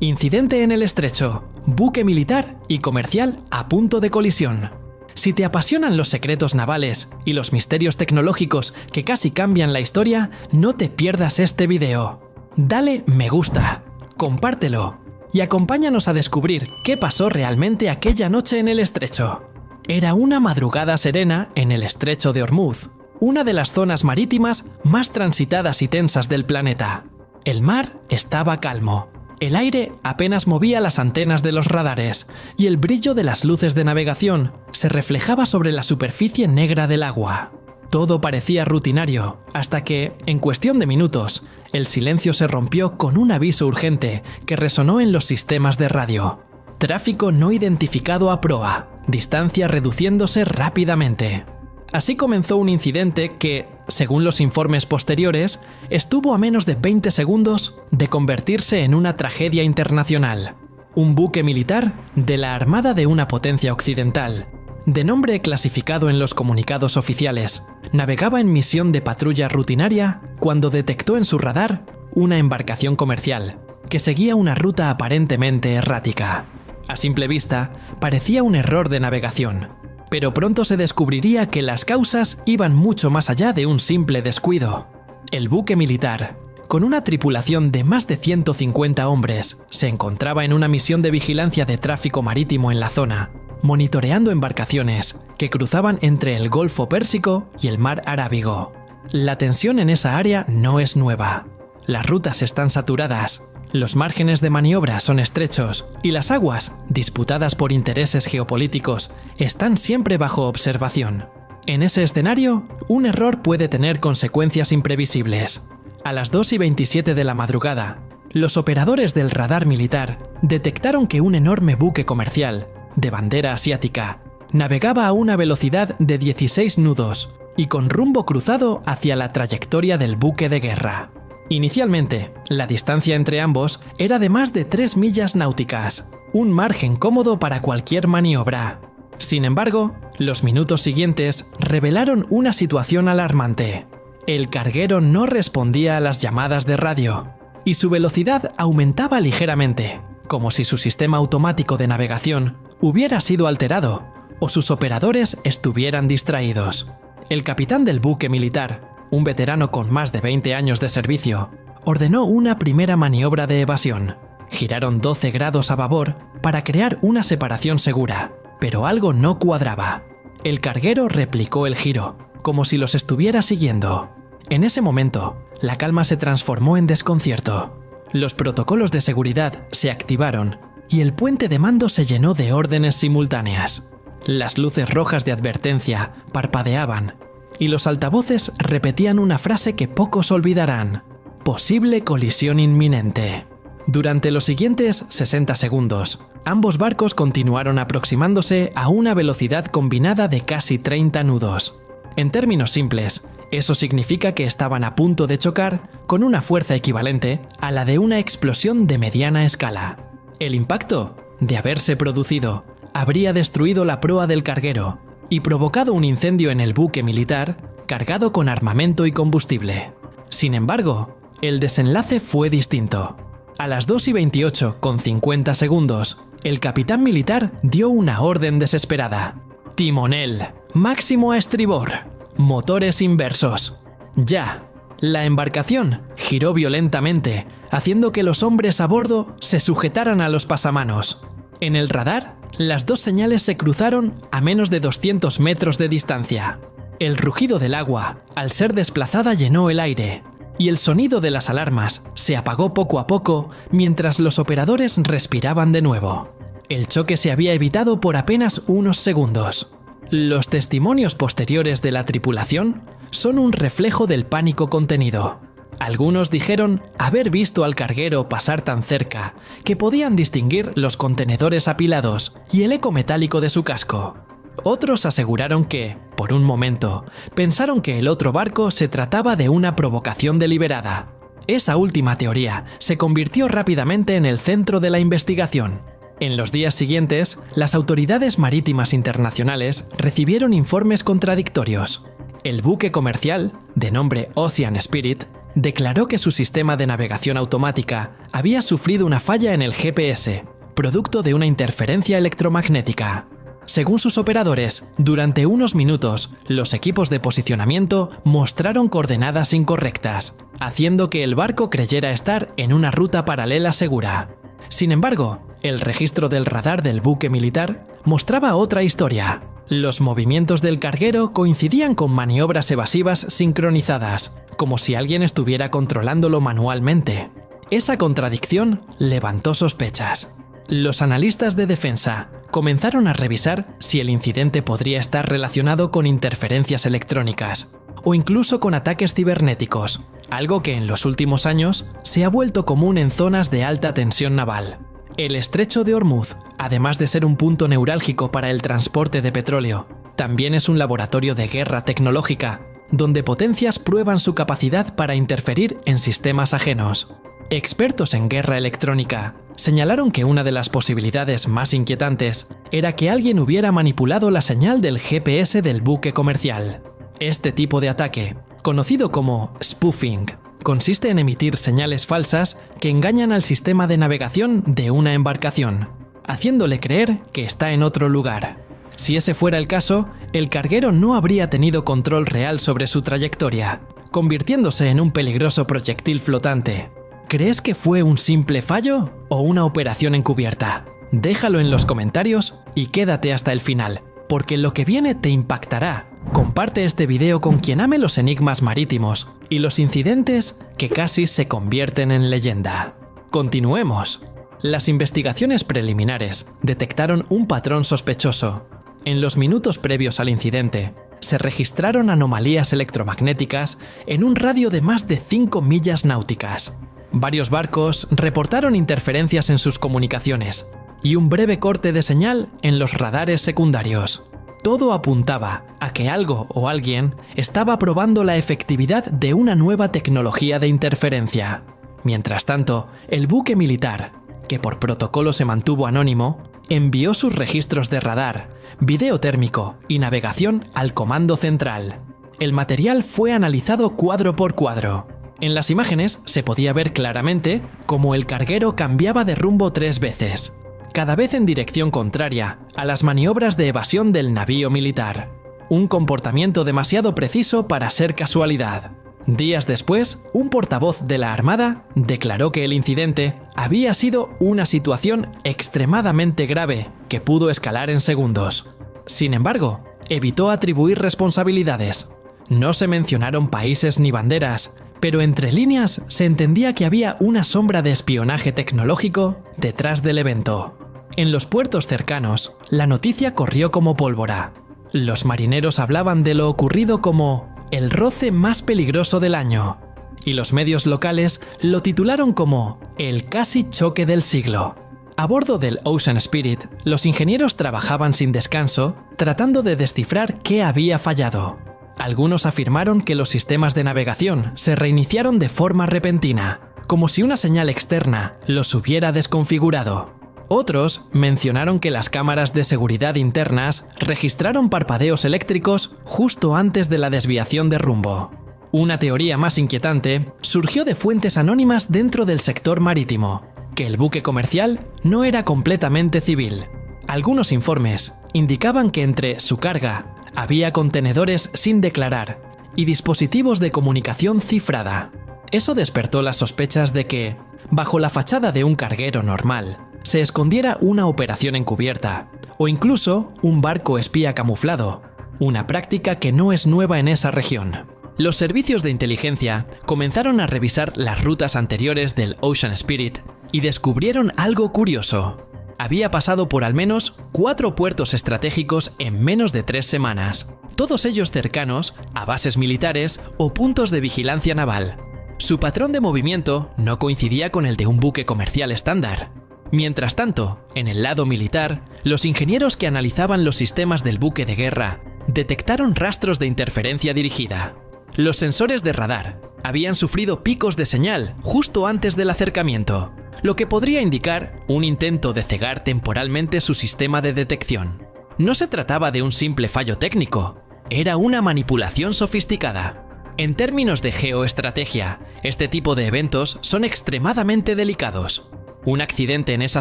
Incidente en el estrecho. Buque militar y comercial a punto de colisión. Si te apasionan los secretos navales y los misterios tecnológicos que casi cambian la historia, no te pierdas este video. Dale me gusta, compártelo y acompáñanos a descubrir qué pasó realmente aquella noche en el estrecho. Era una madrugada serena en el estrecho de Hormuz, una de las zonas marítimas más transitadas y tensas del planeta. El mar estaba calmo. El aire apenas movía las antenas de los radares y el brillo de las luces de navegación se reflejaba sobre la superficie negra del agua. Todo parecía rutinario, hasta que, en cuestión de minutos, el silencio se rompió con un aviso urgente que resonó en los sistemas de radio. Tráfico no identificado a proa, distancia reduciéndose rápidamente. Así comenzó un incidente que, según los informes posteriores, estuvo a menos de 20 segundos de convertirse en una tragedia internacional. Un buque militar de la armada de una potencia occidental, de nombre clasificado en los comunicados oficiales, navegaba en misión de patrulla rutinaria cuando detectó en su radar una embarcación comercial que seguía una ruta aparentemente errática. A simple vista, parecía un error de navegación, pero pronto se descubriría que las causas iban mucho más allá de un simple descuido. El buque militar, con una tripulación de más de 150 hombres, se encontraba en una misión de vigilancia de tráfico marítimo en la zona, monitoreando embarcaciones que cruzaban entre el Golfo Pérsico y el Mar Arábigo. La tensión en esa área no es nueva. Las rutas están saturadas, los márgenes de maniobra son estrechos y las aguas, disputadas por intereses geopolíticos, están siempre bajo observación. En ese escenario, un error puede tener consecuencias imprevisibles. A las 2:27 de la madrugada, los operadores del radar militar detectaron que un enorme buque comercial, de bandera asiática, navegaba a una velocidad de 16 nudos y con rumbo cruzado hacia la trayectoria del buque de guerra. Inicialmente, la distancia entre ambos era de más de 3 millas náuticas, un margen cómodo para cualquier maniobra. Sin embargo, los minutos siguientes revelaron una situación alarmante. El carguero no respondía a las llamadas de radio, y su velocidad aumentaba ligeramente, como si su sistema automático de navegación hubiera sido alterado o sus operadores estuvieran distraídos. El capitán del buque militar, un veterano con más de 20 años de servicio, ordenó una primera maniobra de evasión. Giraron 12 grados a babor para crear una separación segura, pero algo no cuadraba. El carguero replicó el giro, como si los estuviera siguiendo. En ese momento, la calma se transformó en desconcierto. Los protocolos de seguridad se activaron y el puente de mando se llenó de órdenes simultáneas. Las luces rojas de advertencia parpadeaban y los altavoces repetían una frase que pocos olvidarán: posible colisión inminente. Durante los siguientes 60 segundos, ambos barcos continuaron aproximándose a una velocidad combinada de casi 30 nudos. En términos simples, eso significa que estaban a punto de chocar con una fuerza equivalente a la de una explosión de mediana escala. El impacto, de haberse producido, habría destruido la proa del carguero y provocado un incendio en el buque militar cargado con armamento y combustible. Sin embargo, el desenlace fue distinto. A las 2:28 con 50 segundos, el capitán militar dio una orden desesperada: timonel, máximo a estribor, motores inversos. Ya. La embarcación giró violentamente, haciendo que los hombres a bordo se sujetaran a los pasamanos. En el radar, las dos señales se cruzaron a menos de 200 metros de distancia. El rugido del agua, al ser desplazada, llenó el aire, y el sonido de las alarmas se apagó poco a poco mientras los operadores respiraban de nuevo. El choque se había evitado por apenas unos segundos. Los testimonios posteriores de la tripulación son un reflejo del pánico contenido. Algunos dijeron haber visto al carguero pasar tan cerca que podían distinguir los contenedores apilados y el eco metálico de su casco. Otros aseguraron que, por un momento, pensaron que el otro barco se trataba de una provocación deliberada. Esa última teoría se convirtió rápidamente en el centro de la investigación. En los días siguientes, las autoridades marítimas internacionales recibieron informes contradictorios. El buque comercial, de nombre Ocean Spirit, declaró que su sistema de navegación automática había sufrido una falla en el GPS, producto de una interferencia electromagnética. Según sus operadores, durante unos minutos, los equipos de posicionamiento mostraron coordenadas incorrectas, haciendo que el barco creyera estar en una ruta paralela segura. Sin embargo, el registro del radar del buque militar mostraba otra historia. Los movimientos del carguero coincidían con maniobras evasivas sincronizadas, como si alguien estuviera controlándolo manualmente. Esa contradicción levantó sospechas. Los analistas de defensa comenzaron a revisar si el incidente podría estar relacionado con interferencias electrónicas o incluso con ataques cibernéticos, algo que en los últimos años se ha vuelto común en zonas de alta tensión naval. El estrecho de Hormuz, además de ser un punto neurálgico para el transporte de petróleo, también es un laboratorio de guerra tecnológica, donde potencias prueban su capacidad para interferir en sistemas ajenos. Expertos en guerra electrónica señalaron que una de las posibilidades más inquietantes era que alguien hubiera manipulado la señal del GPS del buque comercial. Este tipo de ataque, conocido como spoofing, consiste en emitir señales falsas que engañan al sistema de navegación de una embarcación, haciéndole creer que está en otro lugar. Si ese fuera el caso, el carguero no habría tenido control real sobre su trayectoria, convirtiéndose en un peligroso proyectil flotante. ¿Crees que fue un simple fallo o una operación encubierta? Déjalo en los comentarios y quédate hasta el final, porque lo que viene te impactará. Comparte este video con quien ame los enigmas marítimos y los incidentes que casi se convierten en leyenda. Continuemos. Las investigaciones preliminares detectaron un patrón sospechoso. En los minutos previos al incidente, se registraron anomalías electromagnéticas en un radio de más de 5 millas náuticas. Varios barcos reportaron interferencias en sus comunicaciones y un breve corte de señal en los radares secundarios. Todo apuntaba a que algo o alguien estaba probando la efectividad de una nueva tecnología de interferencia. Mientras tanto, el buque militar, que por protocolo se mantuvo anónimo, envió sus registros de radar, video térmico y navegación al comando central. El material fue analizado cuadro por cuadro. En las imágenes se podía ver claramente cómo el carguero cambiaba de rumbo 3 veces, cada vez en dirección contraria a las maniobras de evasión del navío militar. Un comportamiento demasiado preciso para ser casualidad. Días después, un portavoz de la Armada declaró que el incidente había sido una situación extremadamente grave que pudo escalar en segundos. Sin embargo, evitó atribuir responsabilidades. No se mencionaron países ni banderas, pero entre líneas se entendía que había una sombra de espionaje tecnológico detrás del evento. En los puertos cercanos, la noticia corrió como pólvora. Los marineros hablaban de lo ocurrido como el roce más peligroso del año, y los medios locales lo titularon como el casi choque del siglo. A bordo del Ocean Spirit, los ingenieros trabajaban sin descanso, tratando de descifrar qué había fallado. Algunos afirmaron que los sistemas de navegación se reiniciaron de forma repentina, como si una señal externa los hubiera desconfigurado. Otros mencionaron que las cámaras de seguridad internas registraron parpadeos eléctricos justo antes de la desviación de rumbo. Una teoría más inquietante surgió de fuentes anónimas dentro del sector marítimo, que el buque comercial no era completamente civil. Algunos informes indicaban que entre su carga había contenedores sin declarar y dispositivos de comunicación cifrada. Eso despertó las sospechas de que, bajo la fachada de un carguero normal, se escondiera una operación encubierta, o incluso un barco espía camuflado, una práctica que no es nueva en esa región. Los servicios de inteligencia comenzaron a revisar las rutas anteriores del Ocean Spirit y descubrieron algo curioso. Había pasado por al menos 4 puertos estratégicos en menos de 3 semanas, todos ellos cercanos a bases militares o puntos de vigilancia naval. Su patrón de movimiento no coincidía con el de un buque comercial estándar. Mientras tanto, en el lado militar, los ingenieros que analizaban los sistemas del buque de guerra detectaron rastros de interferencia dirigida. Los sensores de radar habían sufrido picos de señal justo antes del acercamiento, lo que podría indicar un intento de cegar temporalmente su sistema de detección. No se trataba de un simple fallo técnico, era una manipulación sofisticada. En términos de geoestrategia, este tipo de eventos son extremadamente delicados. Un accidente en esa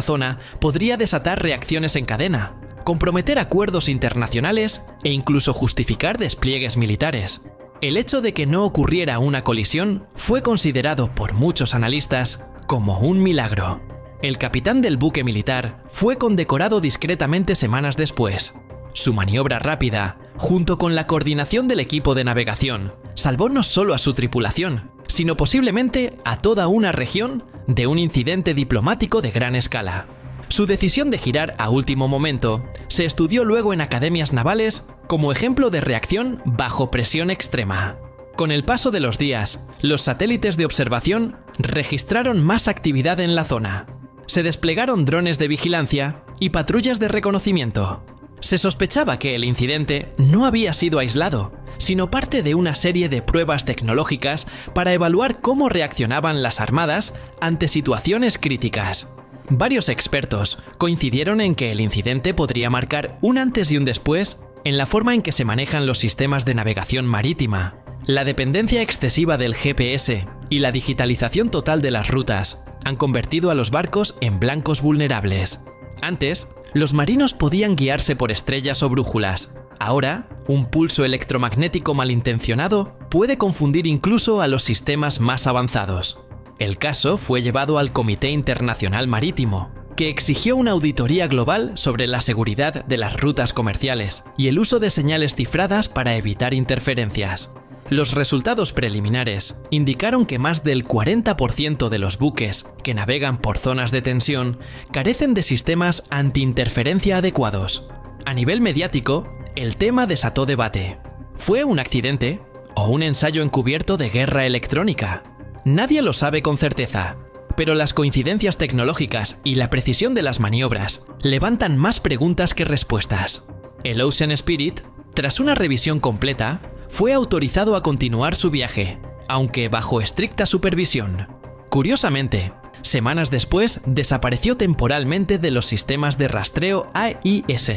zona podría desatar reacciones en cadena, comprometer acuerdos internacionales e incluso justificar despliegues militares. El hecho de que no ocurriera una colisión fue considerado por muchos analistas como un milagro. El capitán del buque militar fue condecorado discretamente semanas después. Su maniobra rápida, junto con la coordinación del equipo de navegación, salvó no solo a su tripulación, sino posiblemente a toda una región de un incidente diplomático de gran escala. Su decisión de girar a último momento se estudió luego en academias navales como ejemplo de reacción bajo presión extrema. Con el paso de los días, los satélites de observación registraron más actividad en la zona. Se desplegaron drones de vigilancia y patrullas de reconocimiento. Se sospechaba que el incidente no había sido aislado, sino parte de una serie de pruebas tecnológicas para evaluar cómo reaccionaban las armadas ante situaciones críticas. Varios expertos coincidieron en que el incidente podría marcar un antes y un después en la forma en que se manejan los sistemas de navegación marítima. La dependencia excesiva del GPS y la digitalización total de las rutas han convertido a los barcos en blancos vulnerables. Antes, los marinos podían guiarse por estrellas o brújulas. Ahora, un pulso electromagnético malintencionado puede confundir incluso a los sistemas más avanzados. El caso fue llevado al Comité Internacional Marítimo, que exigió una auditoría global sobre la seguridad de las rutas comerciales y el uso de señales cifradas para evitar interferencias. Los resultados preliminares indicaron que más del 40% de los buques que navegan por zonas de tensión carecen de sistemas antiinterferencia adecuados. A nivel mediático, el tema desató debate. ¿Fue un accidente o un ensayo encubierto de guerra electrónica? Nadie lo sabe con certeza, pero las coincidencias tecnológicas y la precisión de las maniobras levantan más preguntas que respuestas. El Ocean Spirit, tras una revisión completa, fue autorizado a continuar su viaje, aunque bajo estricta supervisión. Curiosamente, semanas después desapareció temporalmente de los sistemas de rastreo AIS,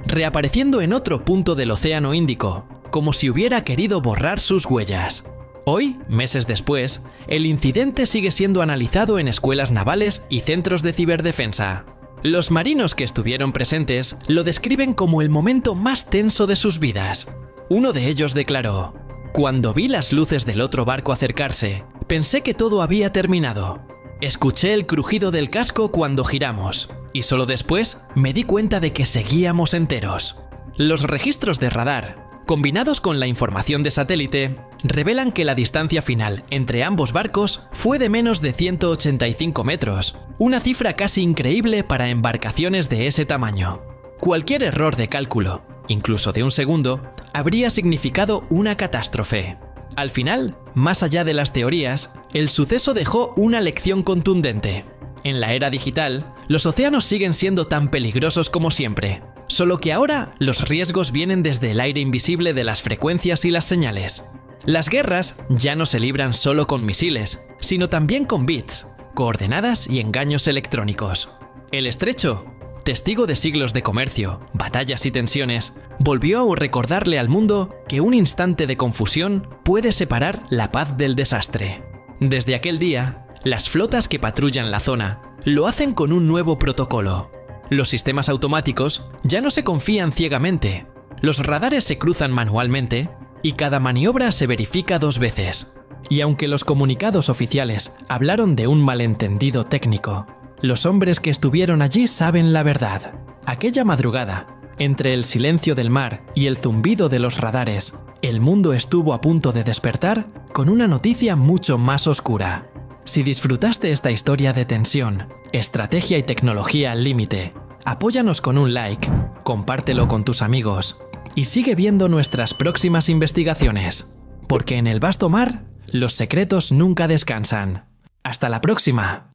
reapareciendo en otro punto del Océano Índico, como si hubiera querido borrar sus huellas. Hoy, meses después, el incidente sigue siendo analizado en escuelas navales y centros de ciberdefensa. Los marinos que estuvieron presentes lo describen como el momento más tenso de sus vidas. Uno de ellos declaró: «Cuando vi las luces del otro barco acercarse, pensé que todo había terminado. Escuché el crujido del casco cuando giramos, y solo después me di cuenta de que seguíamos enteros». Los registros de radar, combinados con la información de satélite, revelan que la distancia final entre ambos barcos fue de menos de 185 metros, una cifra casi increíble para embarcaciones de ese tamaño. Cualquier error de cálculo, incluso de un segundo, habría significado una catástrofe. Al final, más allá de las teorías, el suceso dejó una lección contundente. En la era digital, los océanos siguen siendo tan peligrosos como siempre, solo que ahora los riesgos vienen desde el aire invisible de las frecuencias y las señales. Las guerras ya no se libran solo con misiles, sino también con bits, coordenadas y engaños electrónicos. El estrecho, testigo de siglos de comercio, batallas y tensiones, volvió a recordarle al mundo que un instante de confusión puede separar la paz del desastre. Desde aquel día, las flotas que patrullan la zona lo hacen con un nuevo protocolo. Los sistemas automáticos ya no se confían ciegamente, los radares se cruzan manualmente y cada maniobra se verifica 2 veces. Y aunque los comunicados oficiales hablaron de un malentendido técnico, los hombres que estuvieron allí saben la verdad. Aquella madrugada, entre el silencio del mar y el zumbido de los radares, el mundo estuvo a punto de despertar con una noticia mucho más oscura. Si disfrutaste esta historia de tensión, estrategia y tecnología al límite, apóyanos con un like, compártelo con tus amigos y sigue viendo nuestras próximas investigaciones, porque en el vasto mar, los secretos nunca descansan. ¡Hasta la próxima!